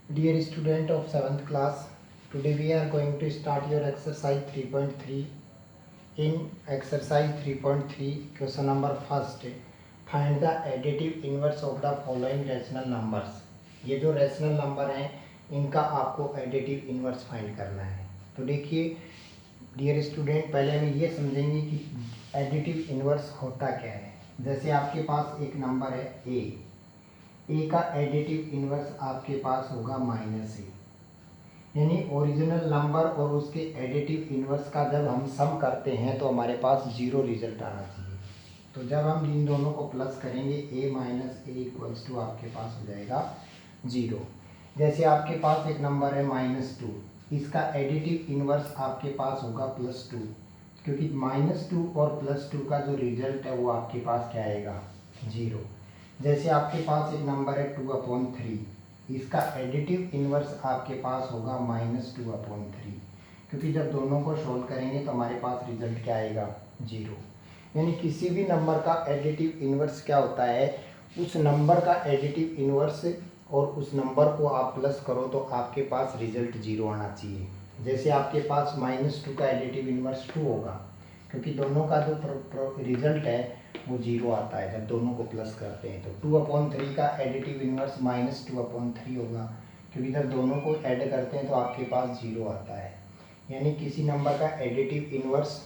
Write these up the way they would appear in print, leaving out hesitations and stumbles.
Dear student of 7th class, today we are going to start your exercise 3.3. In exercise 3.3, question number first, find the additive inverse of the following rational numbers. ये जो rational number हैं इनका आपको additive inverse find करना है. तो देखिए dear student, पहले हम ये समझेंगे कि additive inverse होता क्या है. जैसे आपके पास एक नंबर है ए का एडिटिव इनवर्स आपके पास होगा -a, यानी ओरिजिनल नंबर और उसके एडिटिव इनवर्स का जब हम सम करते हैं तो हमारे पास 0 रिजल्ट आना चाहिए. तो जब हम इन दोनों को प्लस करेंगे a - a इक्वल्स टू आपके पास हो जाएगा 0. जैसे आपके पास एक नंबर है -2, इसका एडिटिव इनवर्स आपके पास होगा +2, क्योंकि -2 और +2 का जो रिजल्ट है वो आपके पास क्या आएगा 0. जैसे आपके पास एक नंबर है 2/3, इसका एडिटिव इनवर्स आपके पास होगा -2/3, क्योंकि जब दोनों को सोल्व करेंगे तो हमारे पास रिजल्ट क्या आएगा 0. यानी किसी भी नंबर का एडिटिव इनवर्स क्या होता है, उस नंबर का एडिटिव इनवर्स और उस नंबर को आप प्लस करो तो आपके पास रिजल्ट 0 आना चाहिए. जैसे आपके पास -2 का एडिटिव इनवर्स 2 होगा, क्योंकि दोनों का जो रिजल्ट है वो 0 आता है जब दोनों को प्लस करते हैं. तो 2/3 का एडिटिव इनवर्स -2/3 होगा, क्योंकि जब दोनों को ऐड करते हैं तो आपके पास 0 आता है. यानी किसी नंबर का एडिटिव इनवर्स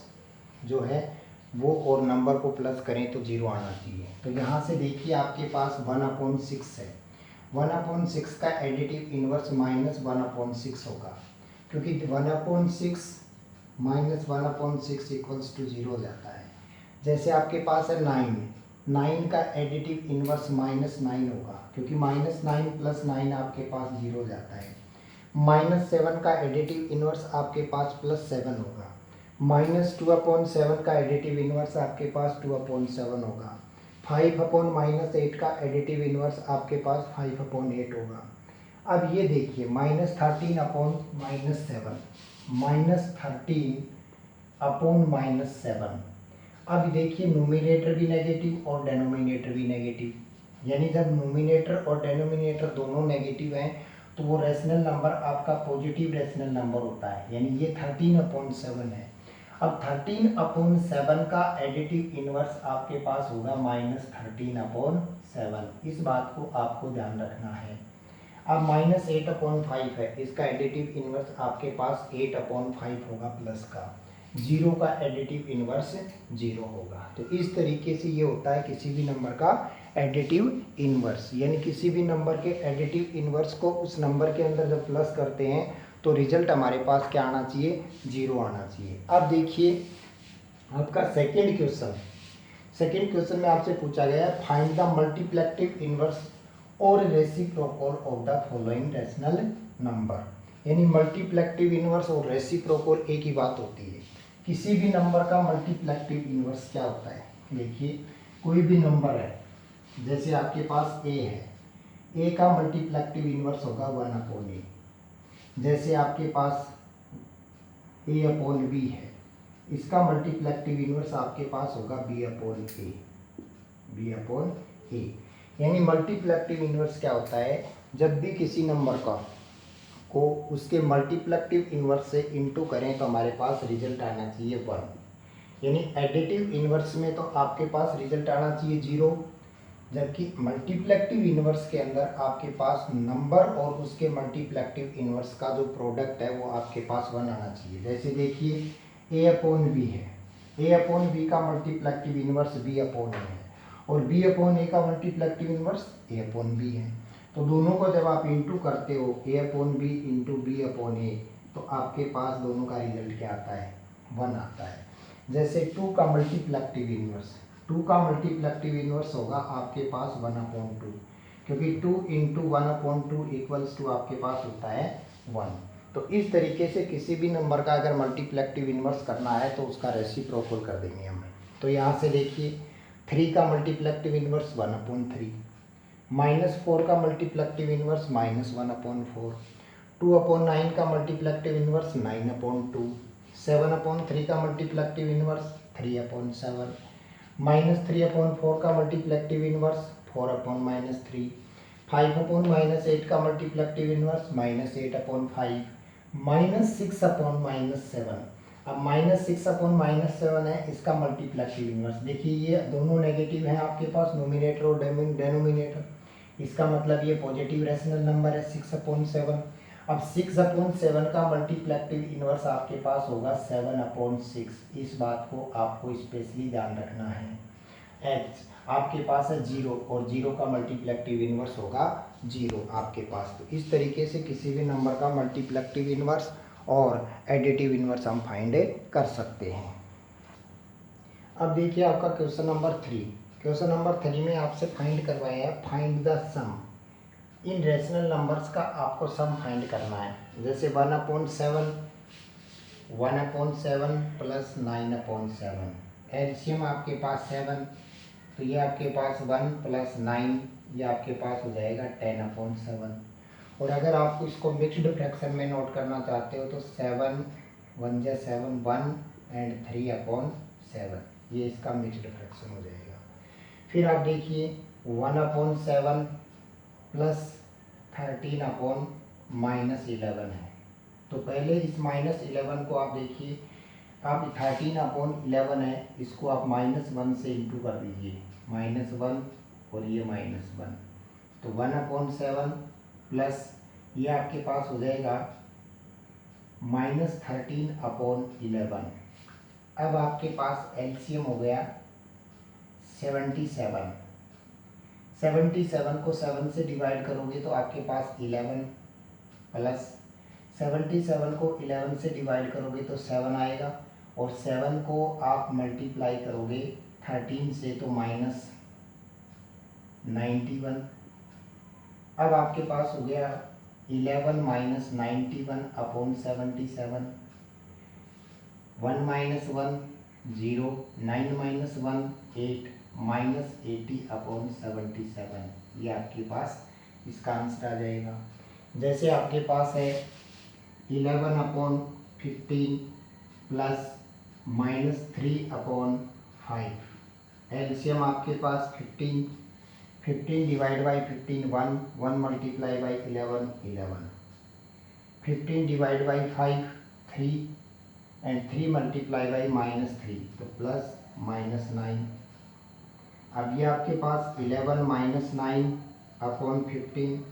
जो है वो और नंबर को प्लस करें तो 0 आना चाहिए. तो यहाँ से देखिए आपके पास 1/6 है. 1/6 का एडिटिव इनवर्स -1/6 होगा, क्योंकि 1/6 - 1/6 इक्वल्स टू 0 हो जाता है. जैसे आपके पास है 9 का एडिटिव इनवर्स -9 होगा, क्योंकि -9 + 9 आपके पास 0 हो जाता है. -7 का एडिटिव इनवर्स आपके पास +7 होगा. -2/7 का एडिटिव इनवर्स आपके पास 2/7 होगा. 5/-8 का एडिटिव इनवर्स आपके पास 5/8 होगा. अब ये देखिए -13/-7 अब देखिए न्यूमिनेटर भी नेगेटिव और डेनोमिनेटर भी नेगेटिव. यानी जब न्यूमिनेटर और डेनोमिनेटर दोनों नेगेटिव हैं तो वो रैशनल नंबर आपका पॉजिटिव रैशनल नंबर होता है. यानी ये 13/7 है. अब 13/7 का एडिटिव इनवर्स आपके पास होगा -13/7. इस बात को आपको ध्यान रखना है. अब -8/5 है, इसका एडिटिव इनवर्स आपके पास 8/5 होगा प्लस का. 0 का एडिटिव इनवर्स 0 होगा. तो इस तरीके से ये होता है किसी भी नंबर का एडिटिव इनवर्स. यानी किसी भी नंबर के एडिटिव इनवर्स को उस नंबर के अंदर जब प्लस करते हैं तो रिजल्ट हमारे पास क्या आना चाहिए 0 आना चाहिए. अब देखिए आपका सेकेंड क्वेश्चन में आपसे पूछा गया है फाइंड द मल्टीप्लेक्टिव इनवर्स और reciprocal of the following rational number. यानी मल्टीप्लेक्टिव इनवर्स और रेसिप्रोकल एक ही बात होती है. किसी भी नंबर का मल्टीप्लेक्टिव इनवर्स क्या होता है, देखिए कोई भी नंबर है, जैसे आपके पास a है, a का मल्टीप्लेक्टिव इनवर्स होगा 1/a. जैसे आपके पास a/b है, इसका मल्टीप्लेक्टिव इनवर्स आपके पास होगा b/a. यानी मल्टीप्लेक्टिव इनवर्स क्या होता है, जब भी किसी नंबर को उसके मल्टीप्लेक्टिव इनवर्स से इनटू करें तो हमारे पास रिजल्ट आना चाहिए 1. यानी एडिटिव इनवर्स में तो आपके पास रिजल्ट आना चाहिए 0, जबकि मल्टीप्लेक्टिव इनवर्स के अंदर आपके पास नंबर और उसके मल्टीप्लेक्टिव इनवर्स का जो प्रोडक्ट है वो आपके पास 1 आना चाहिए. जैसे देखिए a/b है, a/b का मल्टीप्लेक्टिव इनवर्स b/a है और b/a का मल्टीप्लेक्टिव इनवर्स a/b है. तो दोनों को जब आप इंटू करते हो a/b इंटू b/a तो आपके पास दोनों का रिजल्ट क्या आता है 1 आता है. जैसे 2 का मल्टीप्लेक्टिव इनवर्स होगा आपके पास 1/2, क्योंकि 2 इंटू 1/2 इक्वल्स टू आपके पास होता है 1. तो इस तरीके से किसी भी नंबर का अगर मल्टीप्लेक्टिव इनवर्स करना है तो उसका रेसिप्रोकल कर देंगे हम. तो यहाँ से देखिए 3 का मल्टीप्लेक्टिव इनवर्स 1/3, -4 का मल्टीप्लेक्टिव इनवर्स -1/4, 2/9 का मल्टीप्लेक्टिव इनवर्स 9/2, 7/3 का मल्टीप्लेक्टिव इनवर्स 3/7, -3/4 का मल्टीप्लेक्टिव इनवर्स 4/-3, 5/-8 का मल्टीप्लिकेटिव इनवर्स -8/5, -6/-7। अब -6/-7 है, इसका मल्टीप्लिकेटिव इनवर्स देखिए, ये दोनों नेगेटिव हैं आपके पास, नोमिनेटर और डेनोमिनेटर। इसका मतलब ये पॉजिटिव रैशनल नंबर है 6/7। अब 6/7 का मल्टीप्लिकेटिव इनवर्स आपके पास होगा 7/6। इस बात को आपको स्पेशली ध्यान रखना है। एच आपके पास है 0 और 0 का मल्टीप्लिकेटिव इनवर्स होगा 0 आपके पास। तो इस तरीके से किसी भी नंबर का मल्टीप्लिकेटिव इनवर्स और एडिटिव इनवर्स हम फाइंड कर सकते हैं। अब देखिए आपका क्वेश्चन नंबर 3। क्वेश्चन नंबर 3 में आपसे फाइंड करवाया है, find the sum in rational numbers का आपको सम फाइंड करना है। जैसे 1/7 प्लस 9/7, एलसीएम आपके पास 7, तो ये आपके पास 1 प्लस 9, ये आपके पास हो जाएगा 10/7। और अगर आप इसको मिक्स्ड फ्रैक्शन में नोट करना चाहते हो तो 7 1 जा 7 1 एंड 3/7, ये इसका मिक्स्ड फ्रैक्शन हो जाएगा। फिर आप देखिए 1/7 प्लस 13/-11 है। तो पहले इस -11 को आप देखिए, आप 13/11 है, इसको आप -1 से इंटू कर दीजिए, -1 और ये -1, तो 1/7 प्लस ये आपके पास हो जाएगा -13/11। अब आपके पास एलसीएम हो गया 77। 77 को 7 से डिवाइड करोगे तो आपके पास 11, प्लस 77 को 11 से डिवाइड करोगे तो 7 आएगा, और 7 को आप मल्टीप्लाई करोगे 13 से तो -91। अब आपके पास हो गया 11 - 91/77, 1 - 1 0, 9 - 1 8, -80/77, ये आपके पास इसका आंसर आ जाएगा। जैसे आपके पास है 11/15 प्लस -3/5, एलसीएम आपके पास 15 divide by 15 1, 1 multiply by 11 11, 15 divide by 5 3 and 3 multiply by -3, तो प्लस -9। अब ये आपके पास 11 - 9/15,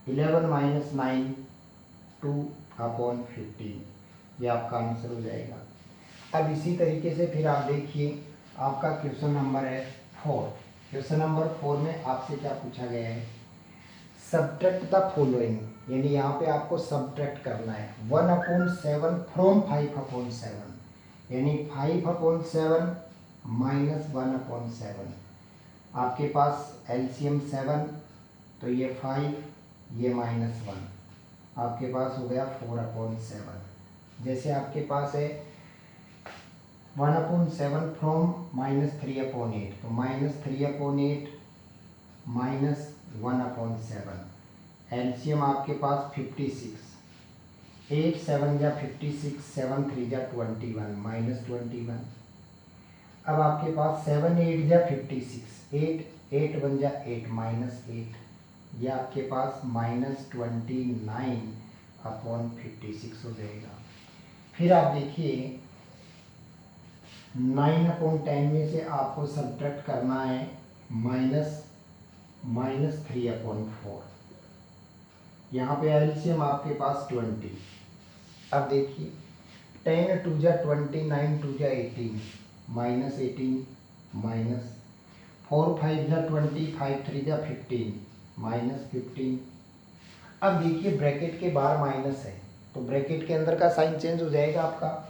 11 - 9 2/15, ये आपका आंसर हो जाएगा। अब इसी तरीके से फिर आप देखिए आपका क्वेश्चन नंबर है 4। क्वेश्चन नंबर 4 में आपसे क्या पूछा गया है, सब्ट्रैक्ट द फॉलोइंग, यानी यहाँ पे आपको सब्ट्रैक्ट करना है 1/7 फ्रॉम 5/7, यानी 5/7 माइनस 1/7। आपके पास एलसीएम 7, तो ये 5, ये -1, आपके पास हो गया 4/7। जैसे आपके पास है 1/7 फ्रॉम -3/8, तो -3/8 -1/7, एलसीएम आपके पास 56, 8 7 जा 56, 7 3 जा 21, -21। अब आपके पास 7 8 जा 56, 8 8 1 जा 8, -8, ये आपके पास -29/56 हो जाएगा। फिर आप देखिए 9/10 में से आपको सब्ट्रैक्ट करना है -3/4। यहाँ पे एलसीएम आपके पास 20। अब देखिए 10 2 जा 20, 9 2 जा 18, -18, माइनस 4 5 जा 20, 5 3 जा 15, -15। अब देखिए ब्रैकेट के बाहर माइनस है, तो ब्रैकेट के अंदर का साइन चेंज हो जाएगा आपका,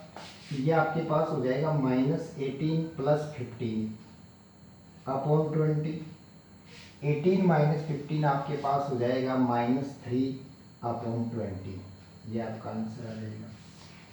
ये आपके पास हो जाएगा -18 प्लस 15/20, 18 - 15 आपके पास हो जाएगा -3/20, ये आपका आंसर आ जाएगा।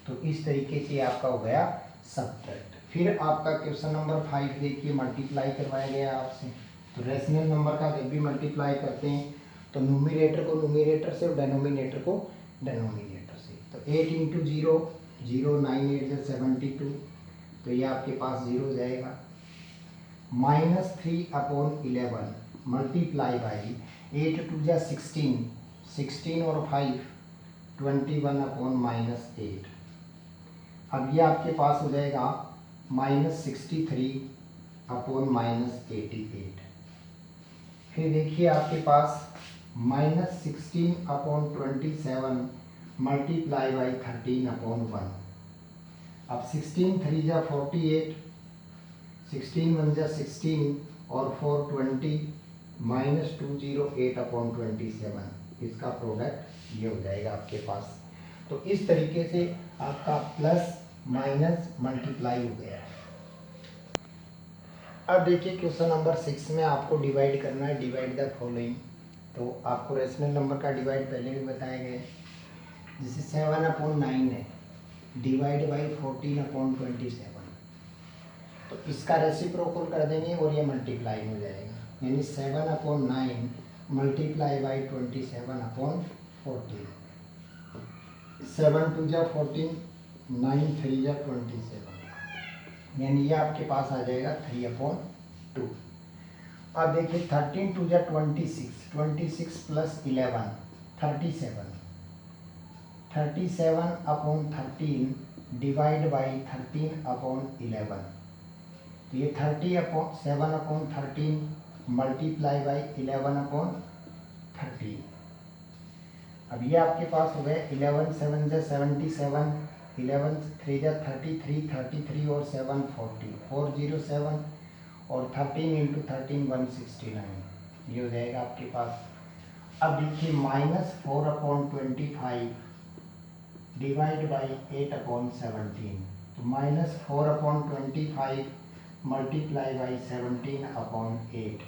तो इस तरीके से आपका हो गया सब्ट्रैक्ट। फिर आपका क्वेश्चन नंबर 5 देखिए, मल्टीप्लाई करवाया गया आपसे। तो रैशनल नंबर का जब भी मल्टीप्लाई करते हैं तो न्यूमरेटर को न्यूमरेटर से और डेनोमिनेटर को डेनोमिनेटर से। तो 8 × 0 0, 9 8 जा 72, तो ये आपके पास 0 जाएगा। -3/11 मल्टीप्लाई बाई 8 टू जा 16, 16 और 5 21/-8। अब ये आपके पास हो जाएगा -63/-88। फिर देखिए आपके पास -16/27 मल्टीप्लाई बाई 13/1। अब 16 3 जा 48, 16 1 जा 16 और 4 20 -208/27। इसका प्रोडक्ट ये हो जाएगा आपके पास। तो इस तरीके से आपका प्लस माइनस मल्टीप्लाई हो गया है। अब देखिए क्वेश्चन नंबर 6 में आपको डिवाइड करना है, डिवाइड द फॉलोइंग। तो आपको रेशनल नंबर का डिवाइड पहले भी बताया गया है। जैसे 7/9 है, डिवाइड बाई 14/27। तो इसका रेसिप्रोकल कर देंगे और ये मल्टीप्लाई हो जाएगा, यानी 7/9 मल्टीप्लाई बाई 27/14। 7 2 जा 14, 9 3 जा 27, यानी ये आपके पास आ जाएगा 3/2। अब देखिए 13 2 जा 26, 26 प्लस 11 37, 37/13 डिवाइड बाई 13/11। तो ये 37/13 मल्टीप्लाई बाई 11/13। अब ये आपके पास हो गए 11 7 जा 77, 11 3 जा 33, 33 और 7 40, 407 और 13 × 13 169। ये हो जाएगा आपके पास। अब देखिए -4/25 डिवाइड बाई 8/17। तो -4/25 मल्टीप्लाई बाई 17/8,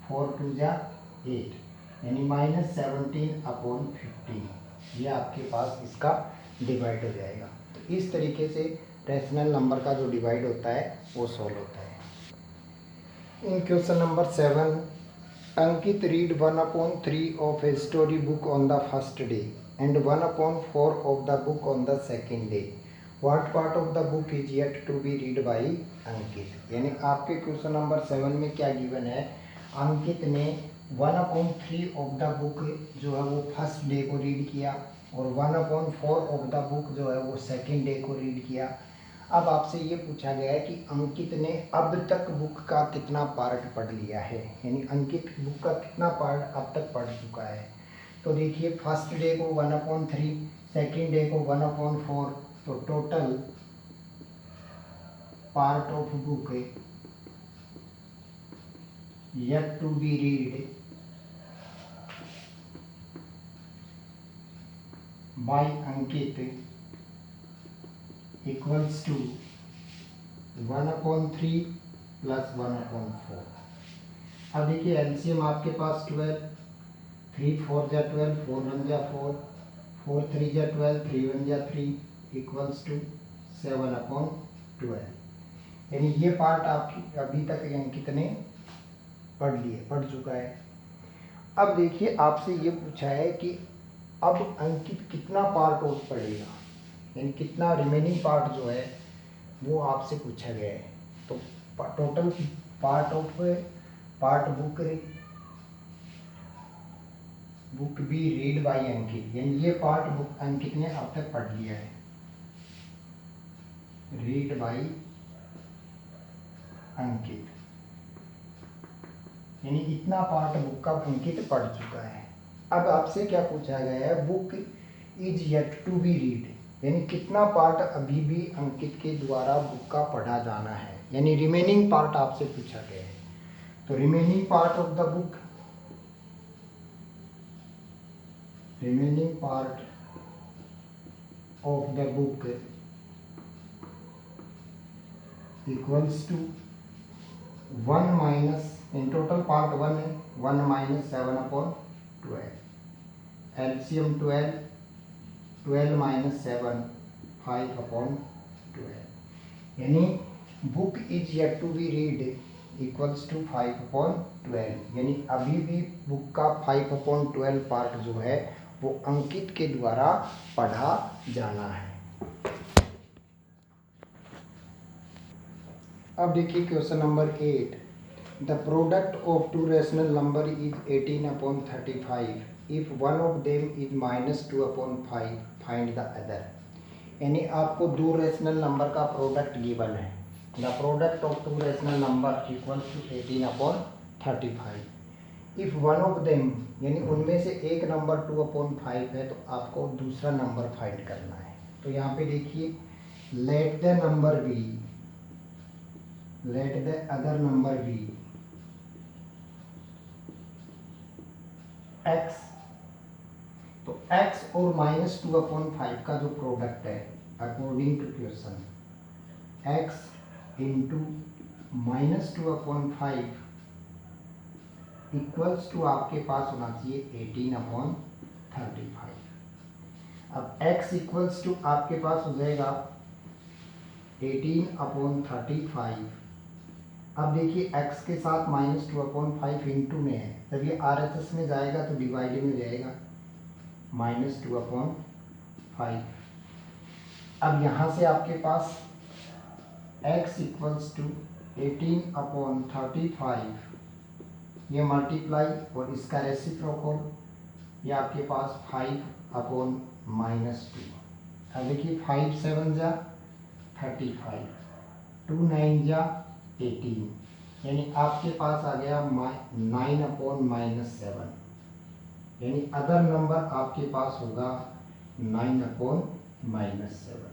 4 2 जा 8, यानी -17/15। ये आपके पास इसका डिवाइड हो जाएगा। तो इस तरीके से रैशनल नंबर का जो डिवाइड होता है वो सॉल्व होता है। In question number 7, Ankit read 1/3 of a story book on the first day and 1/4 of the book on the second day. What part of the book is yet to be read by Ankit. यानी आपके question number 7 में क्या given है, अंकित ने 1/3 of the book जो है वो first day को रीड किया और 1/4 ऑफ द बुक जो है वो सेकेंड डे को रीड किया। अब आपसे ये पूछा गया है कि अंकित ने अब तक बुक का कितना पार्ट पढ़ लिया है, यानी अंकित बुक का कितना पार्ट अब तक पढ़ चुका है। तो देखिए फर्स्ट डे को 1/3, सेकेंड डे को 1/4, तो total part of book yet to be read by Ankit equals to 1/3 plus 1/4। अब देखिए एलसीएम आपके पास 12, 3 4 जा 12, 4 1 जा 4, 4 3 जा 12, 3 1 जा 3 इक्वल्स टू 7/12। यानी ये पार्ट आपकी अभी तक अंकित ने पढ़ चुका है। अब देखिए आपसे ये पूछा है कि अब अंकित कितना पार्ट और पढ़ेगा, यानी कितना रिमेनिंग पार्ट जो है वो आपसे पूछा गया है। तो total part of part book be read by Ankit, यानी ये पार्ट बुक अंकित ने अब तक पढ़ लिया है, रीड बाय अंकित, यानी इतना पार्ट बुक का अंकित पढ़ चुका है। अब आपसे क्या पूछा गया है, book is yet to be read, यानी कितना पार्ट अभी भी अंकित के द्वारा बुक का पढ़ा जाना है, यानी रिमेनिंग पार्ट आपसे पूछा गया है। तो remaining part of the book, remaining part of the book equals to 1 minus, in total part 1 है, 1 - 7/12, एलसीएम 12, 12 - 7 5/12, यानी book is yet to be read equals to 5/12, यानी अभी भी बुक का 5/12 पार्ट जो है वो अंकित के द्वारा पढ़ा जाना है। अब देखिए question number 8, The product of two rational number is 18 upon 35. If one of them is minus 2 upon 5, find the other. यानी आपको दो रेशनल नंबर का प्रोडक्ट गिवन है. The product of two rational number equal to 18 upon 35. If one of them यानी उनमें से एक number 2 upon 5 है तो आपको दूसरा नंबर फाइंड करना है. तो यहाँ पे देखिए, let the number be, let the other number be x. तो x और माइनस 2 अपॉन 5 का जो प्रोडक्ट है according to question, x into minus 2 upon 5 equals to आपके पास होना चाहिए 18 अपॉन 35. अब x इक्वल्स टू आपके पास हो जाएगा 18 अपॉन 35. अब देखिए x के साथ माइनस 2 अपॉन 5 इंटू में है, जब ये RHS में जाएगा तो डिवाइड में जाएगा माइनस 2 अपॉन 5. अब यहाँ से आपके पास x इक्वल्स टू 18 अपॉन 35, ये मल्टीप्लाई और इसका रेसिप्रोकल, ये आपके पास 5 अपॉन माइनस 2. अब देखिए 5 7 जा 35, 2 9 जा 18, यानी आपके पास आ गया 9 अपॉन माइनस 7. यानी अदर नंबर आपके पास होगा 9 अपॉन माइनस 7.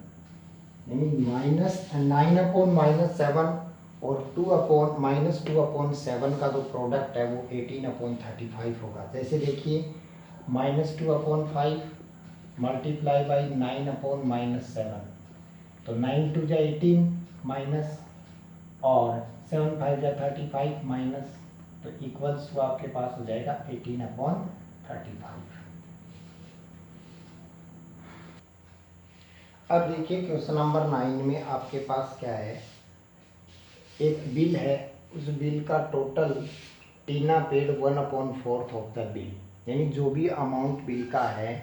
यानी माइनस 9 अपॉन माइनस 7 और 2 अपॉन माइनस 2 अपॉन 7 का जो प्रोडक्ट है वो 18 अपॉन 35 होगा. जैसे देखिए minus 2 upon 5 multiply by 9 upon minus 7, तो 9 2 जा 18 माइनस और 7 5 जा 35 माइनस, तो इक्वल्स टू आपके पास हो जाएगा 18 अपॉन 35. अब देखिए क्वेश्चन नंबर 9 में आपके पास क्या है, एक बिल है, उस बिल का total Tina paid 1/4 of the bill. यानी जो भी अमाउंट बिल का है,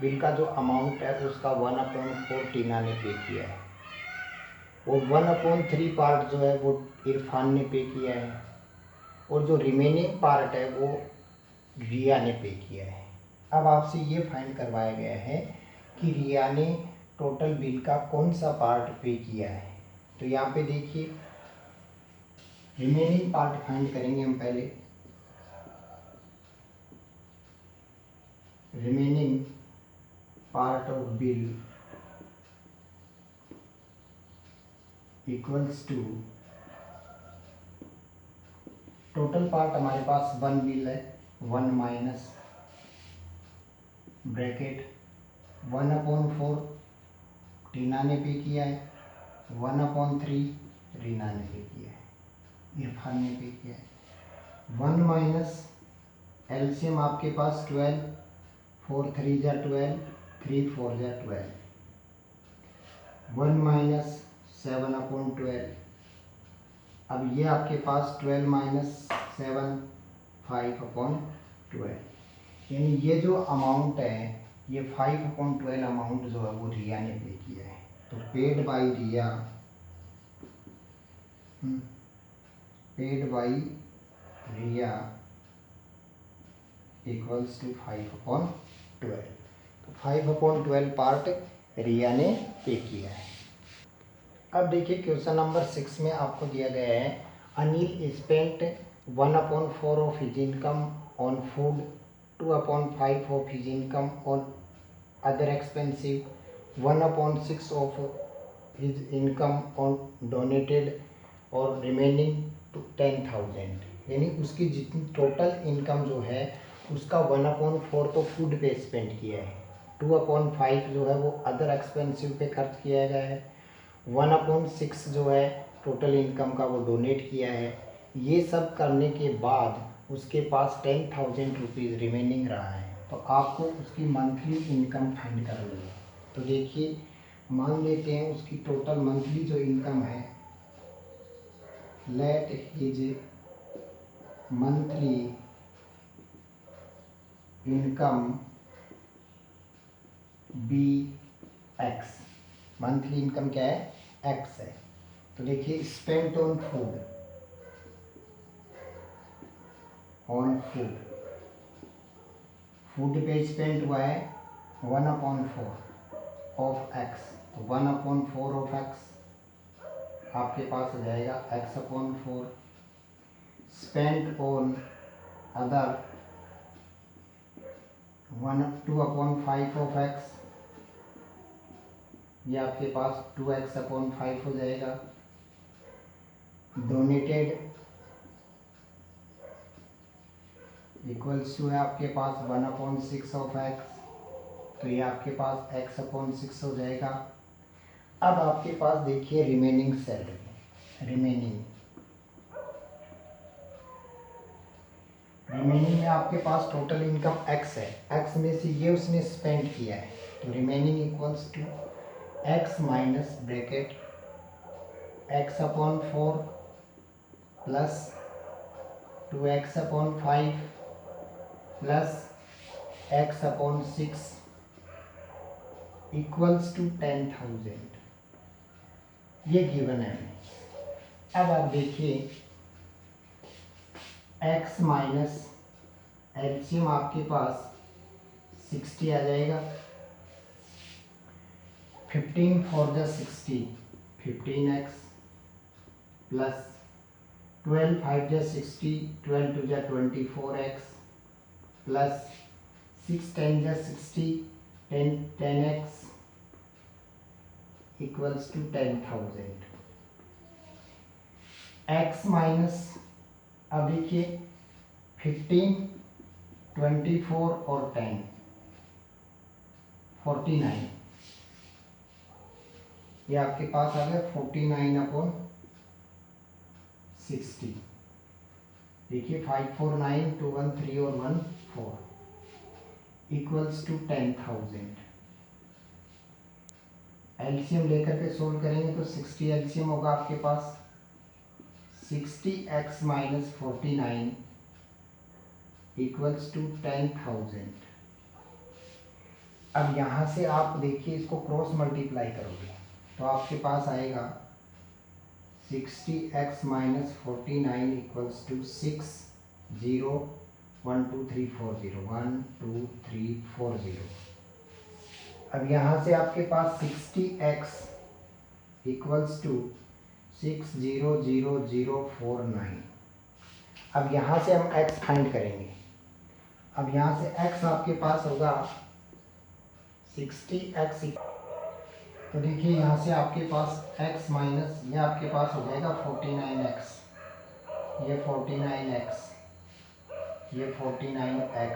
बिल का जो अमाउंट है उसका 1/4 टीना ने पे किया है, और 1/3 पार्ट जो है वो इरफान ने पे किया है, और जो रिमेनिंग पार्ट है वो रिया ने पे किया है. अब आपसे ये फाइंड करवाया गया है कि रिया ने टोटल बिल का कौन सा पार्ट पे किया है. तो यहाँ पे देखिए रिमेनिंग पार्ट फाइंड करेंगे हम पहले. Remaining part of bill equals to total part हमारे पास 1 बिल है, 1 माइनस ब्रैकेट 1/4 टीना ने पे किया है, 1/3 रीना ने पे किया है, इरफान ने पे किया है. 1 माइनस एलसीएम आपके पास 12, 4 3 जा 12, 3 4 जा 12, 1 माइनस 7/12. अब ये आपके पास 12 माइनस 7 5/12. यानी ये जो अमाउंट है, ये 5/12 अमाउंट जो है वो रिया ने पे किया है. तो paid by Riya, paid by Riya equals to 5/12. तो 5/12 पार्ट रिया ने पे किया है. अब देखिए क्वेश्चन नंबर 6 में आपको दिया गया है, Anil spent 1/4 of his income on food, 2/5 of his income on other expensive, 1/6 of his income on donated, और रिमेनिंग 10,000. यानी उसकी जितनी टोटल इनकम जो है उसका 1/4 तो फूड पे स्पेंड किया है, 2/5 जो है वो अदर एक्सपेंसिव पे खर्च किया गया है, 1/6 जो है टोटल इनकम का वो डोनेट किया है. ये सब करने के बाद उसके पास 10,000 रुपीज़ रिमेनिंग रहा है. तो आपको उसकी मंथली इनकम फाइंड करनी है. तो देखिए मान लेते हैं उसकी टोटल मंथली जो इनकम है, let his monthly income be x. Monthly income क्या है, एक्स है. तो देखिए spent on food, on food, food पे स्पेंड हुआ है 1/4 ऑफ एक्स, तो 1/4 ऑफ एक्स आपके पास हो जाएगा x/4। Spend on other 2/5 of x, ये आपके पास 2x/5 हो जाएगा। डोनेटेड इक्वल्स टू है आपके पास 1/6 ऑफ एक्स, तो ये आपके पास x/6 हो जाएगा। अब आपके पास देखिए रिमेनिंग सैलरी, रिमेनिंग में आपके पास टोटल इनकम x है, x में से ये उसने स्पेंड किया है, तो remaining equals to x minus bracket x/4 plus 2x/5 plus x/6 equals to 10,000, ये गिवन है। अब आप देखिए x माइनस एलसीएम आपके पास 60 आ जाएगा। 15 4 जा 60, 15x प्लस 12 5 जा 60, 12 2 जा 24x प्लस 6 10 जा 60, 10x equals to 10,000। x minus, अब देखिए 15 24 और 10 49, ये आपके पास आ गया 49/60। देखिए 5 4 9 2 1 3 और 1 4 इक्वल्स टू 10,000। एलसीएम लेकर के सोल्व करेंगे तो 60 एलसीएम होगा आपके पास 60x माइनस 49 इक्वल्स टू 10,000। अब यहाँ से आप देखिए इसको क्रॉस मल्टीप्लाई करोगे तो आपके पास आएगा 60x माइनस 49 इक्वल्स टू 6 0 1 2 3 4 0 1 2 3 4 0। अब यहाँ से आपके पास 60x इक्वल्स टू 600049। अब यहाँ से हम x फाइंड करेंगे। अब यहाँ से x आपके पास होगा 60x, तो देखिए यहाँ से आपके पास x माइनस ये आपके पास हो जाएगा 49x, ये 49x, ये 49x।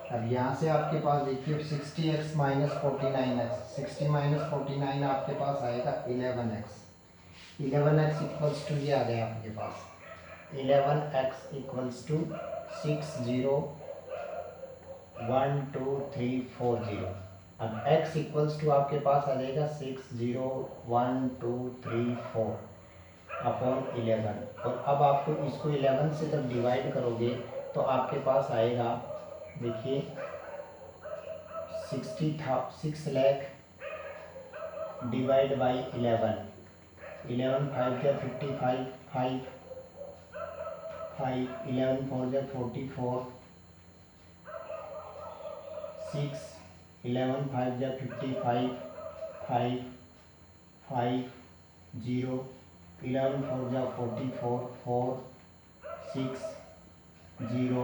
अब यहाँ से आपके पास देखिए 60x माइनस 49x, 60 माइनस 49 आपके पास आएगा 11x, 11x इक्वल्स टू ये आ गया आपके पास 11x इक्वल्स टू 601234 अब x इक्वल्स टू आपके पास आ जाएगा 601234 अपॉन 11। और अब आपको इसको 11 से जब डिवाइड करोगे तो आपके पास आएगा देखिए 6 लाख डिवाइड बाई 11, 11 5 जा 55, 5 5 11 4 जा 44, 6 11 5 जा 55, 5 5 0 11 4 जा 44, 4 6 0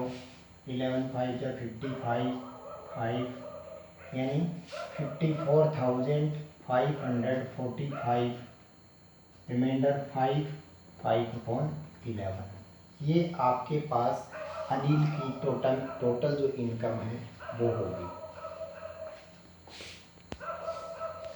11 5 जा 55, 5 यानी 54,545, रिमाइंडर 5/11। ये आपके पास अनिल की टोटल जो इनकम है वो होगी।